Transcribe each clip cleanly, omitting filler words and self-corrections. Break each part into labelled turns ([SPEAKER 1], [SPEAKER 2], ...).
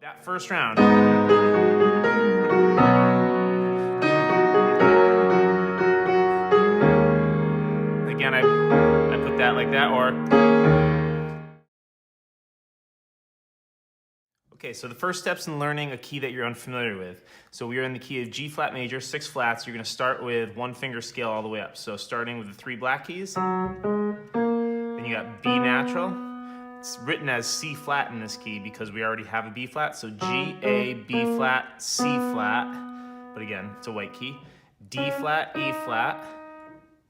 [SPEAKER 1] That first round. Again, I put that like that, or... Okay, so the first steps in learning a key that you're unfamiliar with. So we are in the key of G flat major, 6 flats. You're gonna start with 1 finger scale all the way up. So starting with the 3 black keys, then you got B natural. It's written as C flat in this key because we already have a B flat. So G, A, B flat, C flat, but again, it's a white key. D flat, E flat,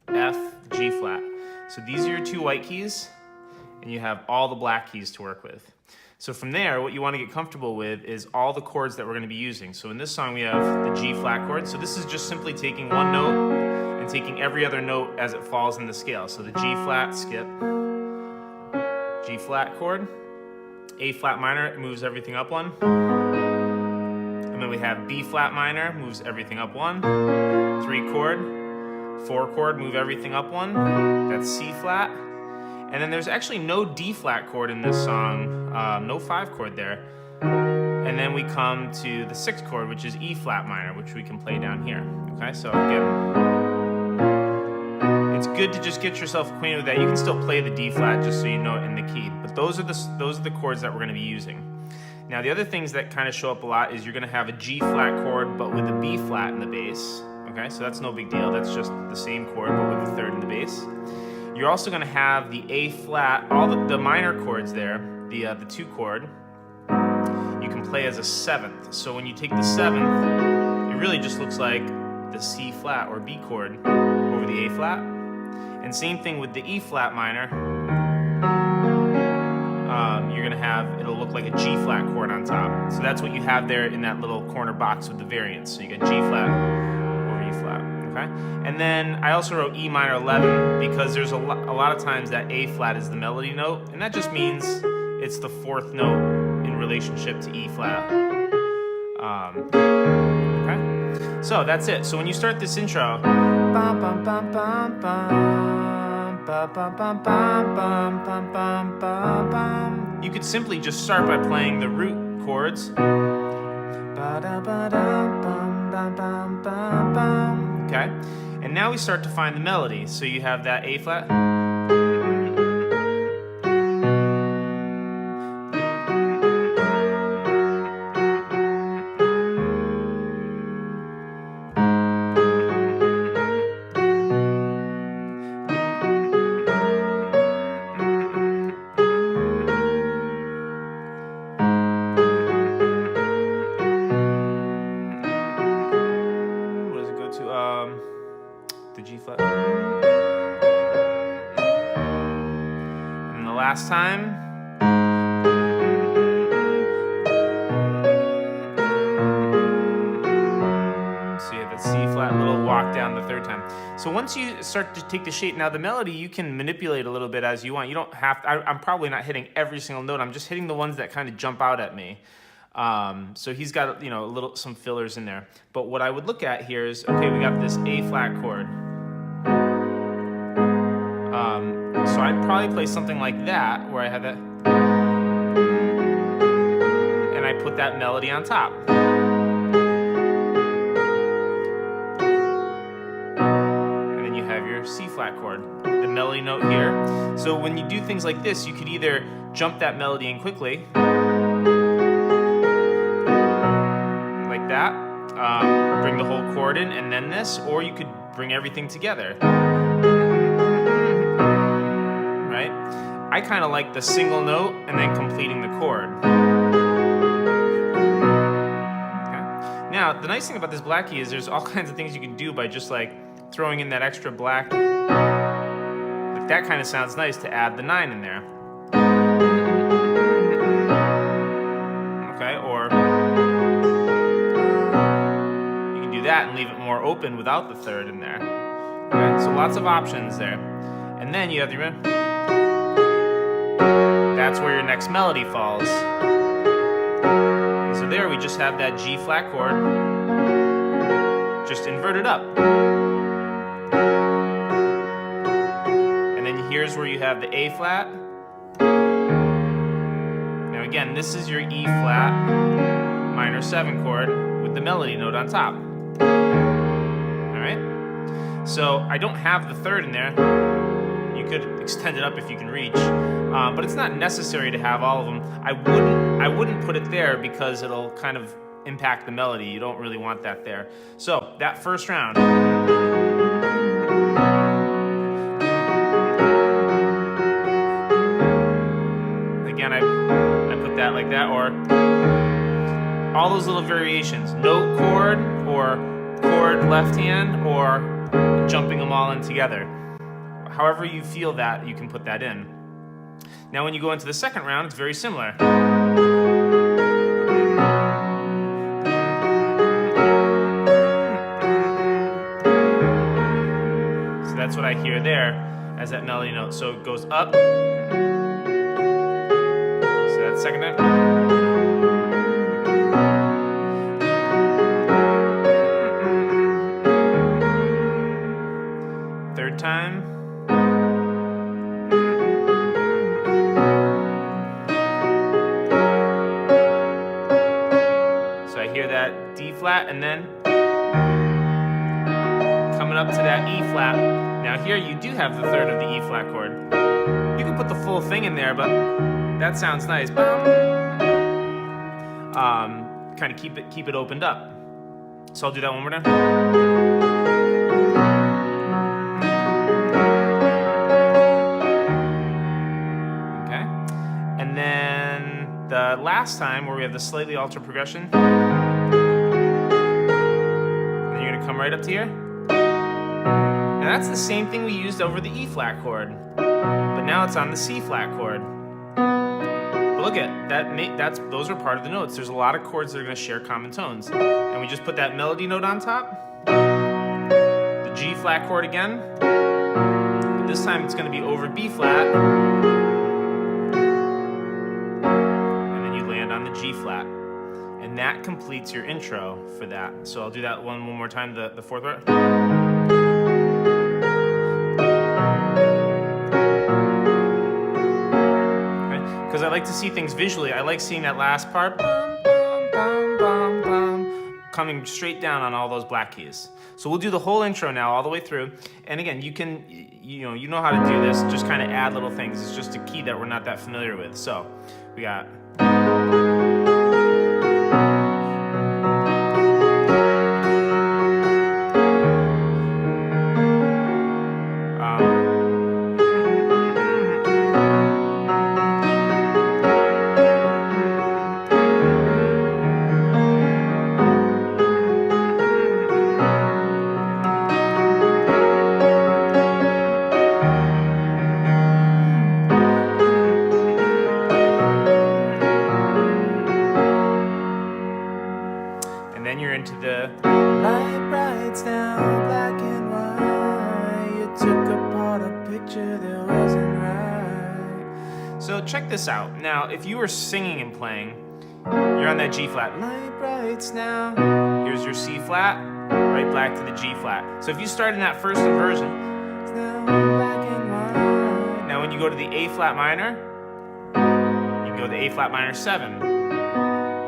[SPEAKER 1] F, G flat. So these are your 2 white keys, and you have all the black keys to work with. So from there, what you want to get comfortable with is all the chords that we're going to be using. So in this song, we have the G flat chord. So this is just simply taking one note and taking every other note as it falls in the scale. So the G flat, skip, G flat chord, A flat minor, it moves everything up 1. And then we have B flat minor, moves everything up 1. 3 chord, 4 chord, move everything up 1. That's C flat. And then there's actually no D flat chord in this song, no 5 chord there. And then we come to the 6th chord, which is E flat minor, which we can play down here. Okay, so again, it's good to just get yourself acquainted with that. You can still play the D flat just so you know it in the key, but those are the chords that we're going to be using. Now the other things that kind of show up a lot is you're going to have a G flat chord, but with a B flat in the bass. Okay, so that's no big deal. That's just the same chord, but with the 3rd in the bass. You're also going to have the A flat, all the minor chords there, the 2 chord, you can play as a 7th. So when you take the 7th, it really just looks like the C flat or B chord over the A flat. And same thing with the E flat minor. You're going to have, it'll look like a G flat chord on top. So that's what you have there in that little corner box with the variants. So you got G flat over E flat. Okay? And then I also wrote E minor 11 because there's a lot of times that A flat is the melody note, and that just means it's the 4th note in relationship to E flat. Okay? So that's it. So when you start this intro, you could simply just start by playing the root chords. Okay, and now we start to find the melody. So you have that A flat. The G flat. And the last time. So you have the C flat, little walk down the 3rd time. So once you start to take the shape, now the melody you can manipulate a little bit as you want. You don't have to, I'm probably not hitting every single note. I'm just hitting the ones that kind of jump out at me. So he's got, you know, some fillers in there. But what I would look at here is, okay, we got this A flat chord. So I'd probably play something like that, where I have that, and I put that melody on top. And then you have your C flat chord, the melody note here. So when you do things like this, you could either jump that melody in quickly, like that, bring the whole chord in and then this, or you could bring everything together. Right? I kind of like the single note and then completing the chord. Okay. Now, the nice thing about this black key is there's all kinds of things you can do by just like throwing in that extra black. Like that kind of sounds nice to add the 9 in there. Okay, or that and leave it more open without the 3rd in there. Okay, so lots of options there. And then you have the, that's where your next melody falls. So there we just have that G flat chord, just inverted up. And then here's where you have the A flat. Now again, this is your E flat. minor 7 chord with the melody note on top. All right? So I don't have the third in there. You could extend it up if you can reach, but it's not necessary to have all of them. I wouldn't put it there because it'll kind of impact the melody. You don't really want that there. So that first round. Again, I put that like that, or all those little variations. Note chord, or chord left hand, or jumping them all in together. However you feel that, you can put that in. Now when you go into the second round, it's very similar. So that's what I hear there as that melody note. So it goes up. So that's second note. Third time. So I hear that D flat, and then coming up to that E flat. Now here you do have the third of the E flat chord. You can put the full thing in there, but that sounds nice. Kind of keep it opened up. So I'll do that one more time. And then the last time where we have the slightly altered progression, and then you're gonna come right up to here. And that's the same thing we used over the E flat chord, but now it's on the C flat chord. But look at that, those are part of the notes. There's a lot of chords that are gonna share common tones. And we just put that melody note on top, the G flat chord again, but this time it's gonna be over B flat, on the G flat, and that completes your intro for that. So I'll do that one more time, the fourth part. Okay? Because I like to see things visually. I like seeing that last part coming straight down on all those black keys. So we'll do the whole intro now all the way through. And again, you know how to do this, just kind of add little things. It's just a key that we're not that familiar with. So we got into the light brights down black and white. You took apart a picture that wasn't right. So check this out. Now, if you were singing and playing, you're on that G flat. Light brights now. Here's your C flat, right back to the G flat. So if you start in that first inversion, it's now black and white. Now when you go to the A flat minor, you can go to the A flat minor 7.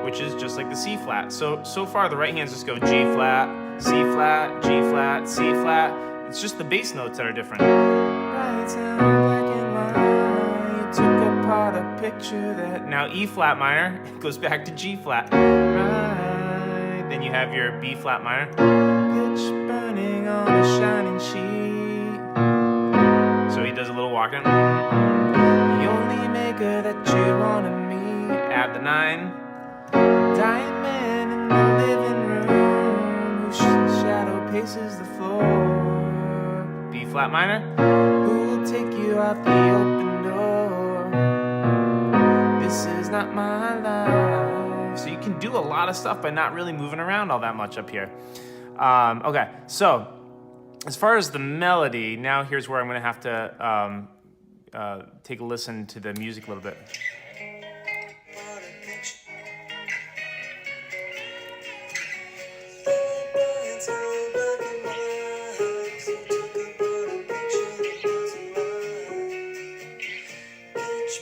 [SPEAKER 1] Which is just like the C flat. So far the right hands just go G flat, C flat, G flat, C flat. It's just the bass notes that are different. Now E flat minor goes back to G flat. Right. Then you have your B flat minor. Pitch burning on a shining sheet. So he does a little walking. The only maker that you wanted me. Add the 9. Dying man in the living room whose shadow paces the floor. B flat minor. Who will take you out the open door? This is not my life. So you can do a lot of stuff by not really moving around all that much up here. Okay, so as far as the melody, now here's where I'm going to have to take a listen to the music a little bit.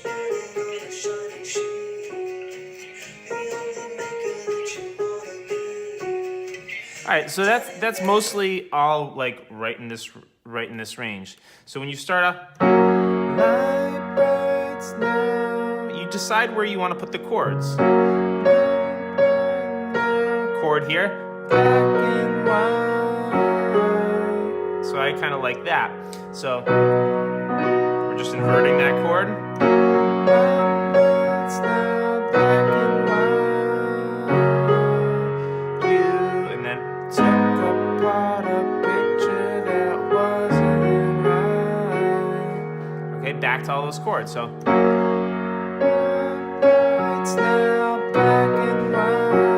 [SPEAKER 2] Burning on a shining sheet, the only maker that you
[SPEAKER 1] All right, so that's mostly all like right in this range. So when you start off, light brights now, you decide where you want to put the chords. Chord here, black and white. So I kind of like that. So we're just inverting that chord. Lights now, black and white. You, and then took apart a picture that wasn't right. Okay, back to all those chords. So lights now, black and white.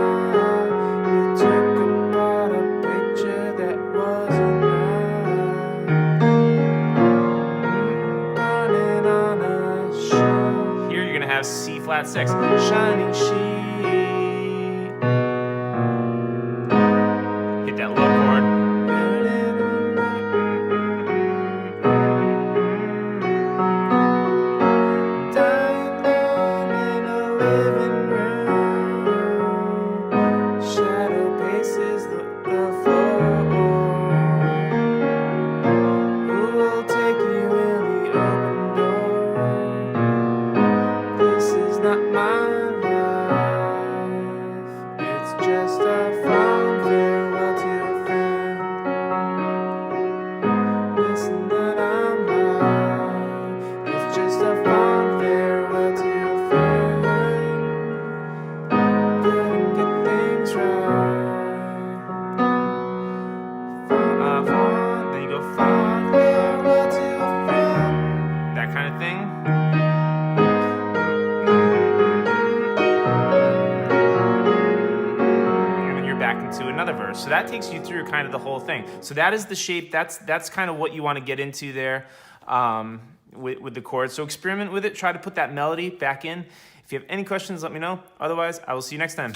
[SPEAKER 1] You took apart a picture that wasn't right. Running on a show. Here you're gonna have C flat 6, shining sheet. Hit that low chord. Dying alone in a living room. Shadow paces the floor. Who will take you in the open door? This is not my life. It's just a fond farewell to a friend. Listen that I'm live. It's just a fond farewell to a friend. Couldn't get things right. Then you go fond farewell to a friend. That kind of thing. And then you're back into another verse. So that takes you through kind of the whole thing. So that is the shape. That's kind of what you want to get into there with the chords. So experiment with it. Try to put that melody back in. If you have any questions, let me know. Otherwise, I will see you next time.